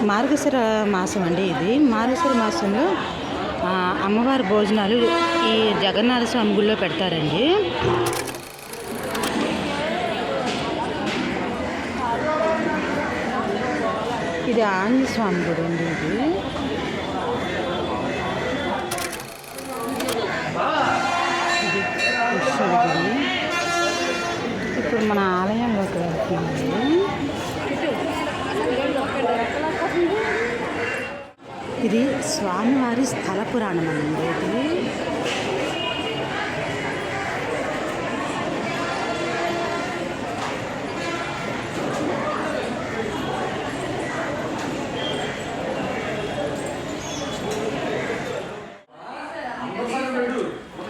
మార్గశిర మాసం అండి. ఇది మార్గశిర మాసంలో అమ్మవారి భోజనాలు ఈ జగన్నాథ స్వామి గుడిలో పెడతారండి. ఇది ఆంజనేయ స్వామి గుడి అండి. ఇది కృష్ణుడి గుడి. ఇప్పుడు మన ఆలయంలోకి వెళ్తున్నాము. ఇది స్వామివారి స్థల పురాణం అండి.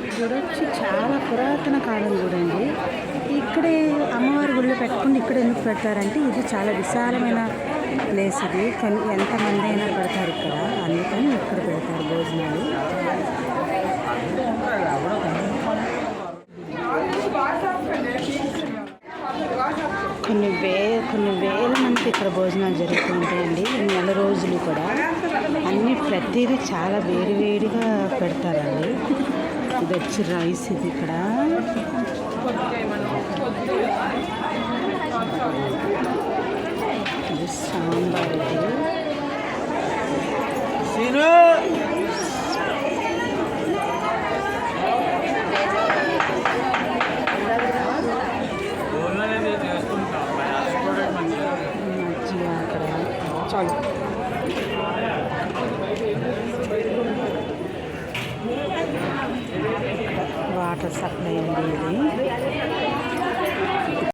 ఇది వచ్చి చాలా పురాతన కాలం చూడండి. ఇక్కడే అమ్మవారి గుడిలో పెట్టుకుని ఇక్కడ ఎందుకు పెడతారంటే ఇది చాలా విశాలమైన ప్లేస్. ఇది ఎంతమంది అయినా పెడతారు ఇక్కడ, అందుకని ఇక్కడ పెడతారు భోజనాలు. కొన్ని వేల మందికి ఇక్కడ భోజనాలు జరుగుతుంటాయండి. నెల రోజులు కూడా అన్ని ప్రతిదీ చాలా వేడివేడిగా పెడతారండి. ఇది వచ్చి రైస్. ఇది ఇక్కడ ఇది సాంబార్. ఇది మజ్జిగ అక్కడ చాలు. వాటర్ సప్లై అండి. ఇది